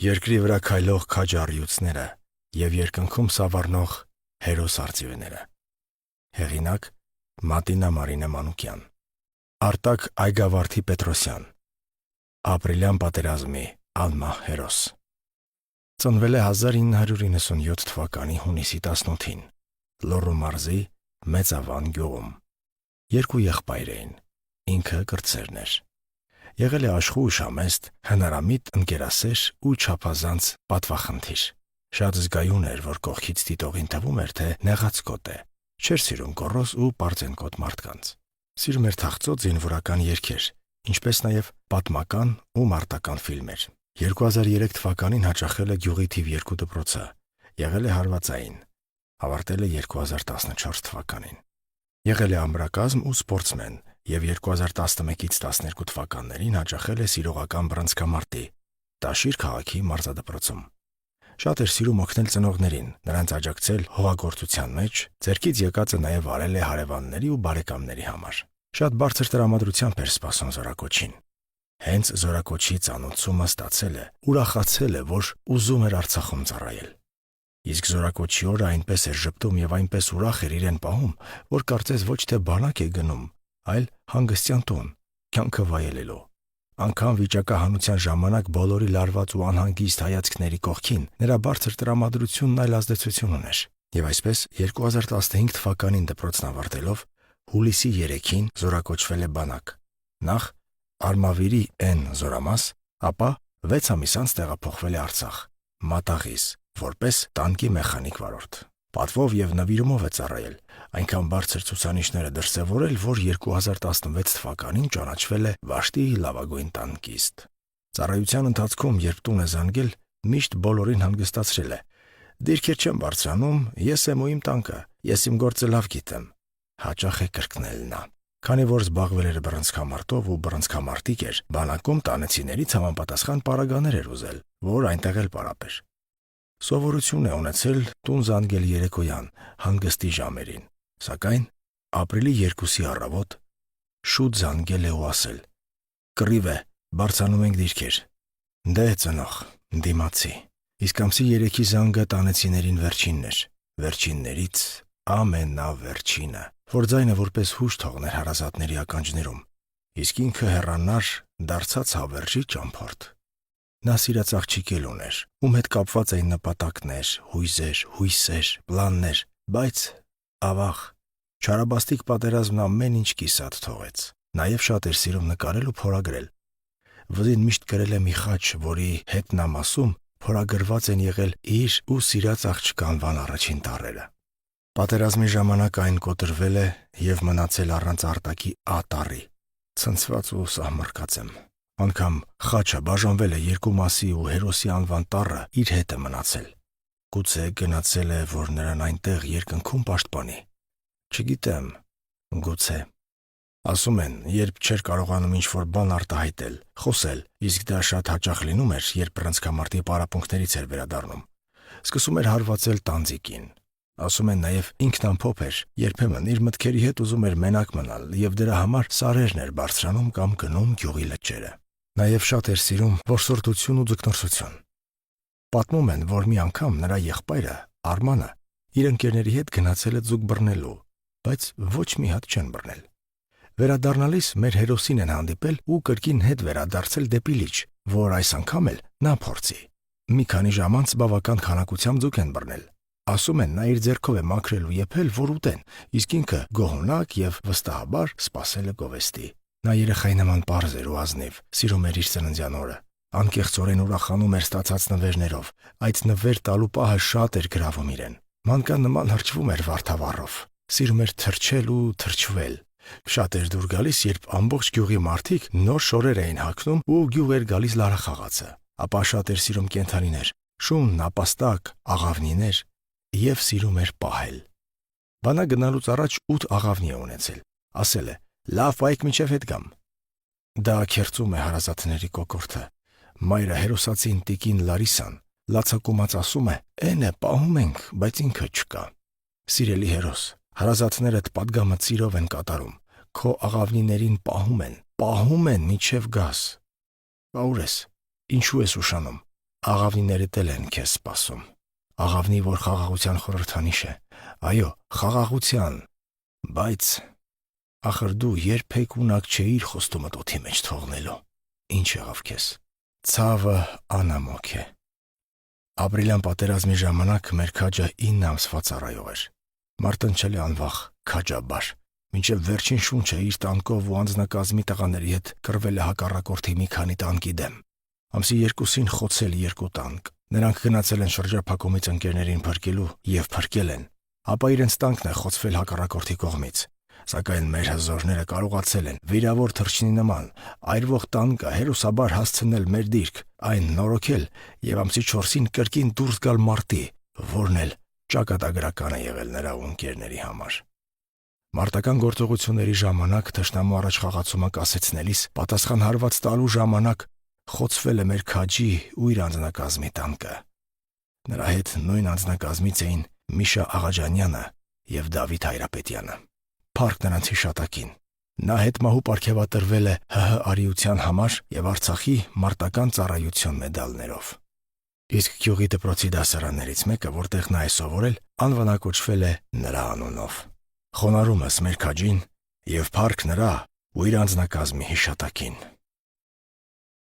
Երկրի վրա քայլող քաջ առյուծները և երկնքում սավառնող հերոս արծիվները։ Հեղինակ՝ Մատինա Մարինե Մանուկյան։ Արտակ Այգավարդի Պետրոսյան։ Ապրիլյան պատերազմի անմահ հերոս։ Ծնվել է 1997 թվականի հունիսի 18-ին Լոռու մարզի Մեծավան գյուղում։ Երկու եղբայր էին, ինքը կրտսերն էր։ Եղել է աշխույժ համեստ, հնարամիտ, ընկերասեր ու չափազանց պատվախնդիր։ Շատ զգայուն էր, որ կողքից դիտողին թվում էր, թե նեղած կոտ է, չէր սիրում գոռոզ ու պարծենկոտ մարդկանց։ Սիրում էր թախծոտ զինվորական երգեր, ինչպես նաև պատմական ու մարտական ֆիլմեր։ 2003 թվականին հաճախել է գյուղի թիվ 2 դպրոցը, եղել է հարվածային, ավարտել է 2014 թվականին։ Եղել է ամրակազմ ու սպորտսմեն և 2011-ից 12 թվականներին հաճախել է սիրողական բռնցքամարտի Տաշիր քաղաքի մարզադպրոցում։ Շատ էր սիրում օգնել ծնողներին, նրանց աջակցել հողագործության մեջ, ձեռքից եկածը նաև արել է հարևանների ու բարեկամների համար։ Շատ բարձր տրամադրությամբ էր սպասում զորակոչին։ Հենց զորակոչի ծանոթացումը ստացել է, ուրախացել է, որ ուզում էր Արցախում ծառայել։ Իսկ զորակոչի օրը այնպես էր ժպտում և այնպես ուրախ էր իրեն պահում, որ կարծես ոչ թե բանակ է գնում, այլ հանգստյան տուն, կյանքը վայելելու։ Անգամ վիճակահանության ժամանակ բոլորի լարված ու անհանգիստ հայացքների կողքին նրա բարձր տրամադրությունն այլ ազդեցություն ուներ։ Եվ այսպես 2015 թվականին դպրոցն ավարտելով հուլիսի 3-ին զորակոչվել է բանակ։ Նախ Արմավիրի N զորամաս, ապա 6 ամիս անց տեղափոխվել է Արցախ, Մատաղից, որպես տանկի մեխանիկ վարորդ։ Պատվով և նվիրումով է ծառայել, այնքան բարձր ցուցանիշները դրսևորել, որ 2016 թվականին ճանաչվել է Վաշտիի լավագույն տանկիստ։ Ծառայության ընթացքում, երբ տուն է զանգել, միշտ բոլորին հանգստացրել է։ «Դիրքեր չեմ բարձրանում, ես եմ ու իմ տանկը, ես իմ գործը լավ գիտեմ», հաճախ է կրկնել նա։ Քանի որ զբաղվել էր բռնցքամարտով ու բռնցքամարտիկ էր, բանակում տանեցիներից համապատասխան պարագաներ էր ուզել, որ այնտեղ էլ պարապեր։ Սովորություն է ունեցել տուն զանգել երեկոյան, հանգստի ժամերին, սակայն ապրիլի 2-ի առավոտ շուտ զանգել է ու ասել. «Կռիվ է, բարձրանում ենք դիրքեր»։ Դե ծնող, դիմացի։ Իսկ ամսի 3-ի զանգը տանեցիներին վերջինն էր, վերջիններից ամենավերջինը, որ ձայնը որպես հուշ թողներ հարազատների ականջներում, իսկ ինքը հեռանար դարձած հավերժի ճամփորդ։ Նա սիրած աղջիկ էլ ուներ, ում հետ կապված էին նպատակներ, հույզեր, հույսեր, պլաններ, բայց ավաղ, չարաբաստիկ պատերազմն ամեն ինչ կիսատ թողեց։ Նաև շատ էր սիրում նկարել ու փորագրել։ Վզին միշտ գրել է մի խաչ, որի հետնամասում փորագրված են եղել իր ու սիրած աղջկա անվան առաջին տառերը։ Պատերազմի ժամանակ այն կոտրվել է և մնացել առանց Արտակի Ա տառի։ Ցնցված ու սահմռկած եմ։ Անգամ խաչը բաժանվել է 2 մասի ու հերոսի անվան տառը իր հետ է մնացել։ Գուցե գնացել է, որ նրան այնտեղ երկնքում պաշտպանի։ Չգիտեմ, գուցե։ Ասում են, երբ չէր կարողանում ինչ-որ բան արտահայտել, խոսել, իսկ դա շատ հաճախ լինում էր, երբ բռնցքամարտի պարապմունքներից էր վերադառնում, սկսում էր հարվածել տանձիկին։ Ասում են նաև ինքն ամփոփ էր, երբեմն իր մտքերի հետ ուզում էր մենակ մնալ և դրա համար սարերն էր բարձրանում կամ գնում գյուղի լճերը։ Նաև շատ էր սիրում որսորդություն ու ձկնորսություն։ Պատմում են, որ մի անգամ նրա եղբայրը, Արմանը, իր ընկերների հետ գնացել է ձուկ բռնելու, բայց ոչ մի հատ չեն բռնել։ Վերադառնալիս մեր հերոսին են հանդիպել ու կրկին հետ վերադարձել դեպի լիճ, որ այս անգամ էլ նա փորձի։ Մի քանի ժամ անց բավական քանակությամբ ձուկ են բռնել։ Ասում են, նա իր ձեռքով է մաքրել ու եփել, որ ուտեն, իսկ ինքը գոհունակ և վստահաբար սպասել է գովեստի։ Նա երեխայի նման պարզ էր ու ազնիվ, սիրում էր իր ծննդյան օրը։ Անկեղծորեն ուրախանում էր ստացած նվերներով, այդ նվեր տալու պահը շատ էր գրավում իրեն։ Մանկան նման հրճվում էր վարդավառով, սիրում էր թրջել ու թրջվել։ Շատ էր դուր գալիս, երբ ամբողջ գյուղի մարդիկ նոր շորեր էին հագնում ու գյուղ էր գալիս լարախաղացը, ապա շատ էր սիրում կենդանիներ, շուն, նապաստակ, աղավնիներ և սիրում էր պահել։ Բանա գնալուց առաջ 8 աղավնի է ունեցել, ասել է. «Լավ պայք մինչև հետ գամ»։ Դա քերծում է հարազատների կոկորդը։ Մայրը հերոսացին տիկին Լարիսան լացակումած ասում է. «Էն է, պահում ենք, բայց ինքը չկա»։ Սիրելի հերոս, հարազատներդ պատգամը ծիրով են կատարում, քո աղավնիներին պահում են մինչև գաս։ Ուր ես, ինչու ես ուշանում։ Աղավնիներդ էլ են քեզ սպասում։ Աղավնի, որ խաղաղության խորհրդանիշ է։ Այո, խաղաղության։ Բայց ախր դու երբեք ունակ չէիր խոստումդ օդի մեջ թողնելու։ Ինչ եղավ քեզ։ Ցավը անամոք է։ Ապրիլյան պատերազմի ժամանակ մեր քաջը 9 ամսվա ծառայող էր։ Մարտնչել է անվախ քաջաբար։ Մինչև վերջին շունչը իր տանկով ու անձնակազմի տղաների հետ կռվել է հակառակորդի մի քանի տանկի դեմ։ Ամսի 2-ին խոցել 2 տանկ։ Նրանք գնացել են շրջափակումից ընկերներին փրկելու եւ փրկել են։ Ապա իրենց տանկն է խոցվել հակառակորդի կողմից։ Սակայն մեր հզորները կարողացել են վիրավոր թռչնի նման այրվող տանկը հերոսաբար հասցնել մեր դիրք, այն նորոգել եւ ամսի 4-ին կրկին դուրս գալ մարտի, որն էլ ճակատագրական է եղել նրա ու ընկերների համար։ Մարտական գործողությունների ժամանակ թշնամու առաջխաղացումը կասեցնելիս պատասխան հարված տալու ժամանակ խոցվել է մեր քաջի ու իր անձնակազմի տանկը։ Նրա հետ նույն անձնակազմից էին Միշա Աղաջանյանը եւ Դավիթ Հայրապետյանը։ Փառք նրանց հիշատակին։ Նա հետմահու պարգևատրվել է ՀՀ արիության համար եւ Արցախի մարտական ծառայություն մեդալներով։ Իսկ գյուղի դպրոցի դասարաններից մեկը, որտեղ նա է սովորել, անվանակոչվել է նրա անունով։ Խոնարհում ես մեր քաջին եւ փառք նրա ու իր անձնակազմի հիշատակին։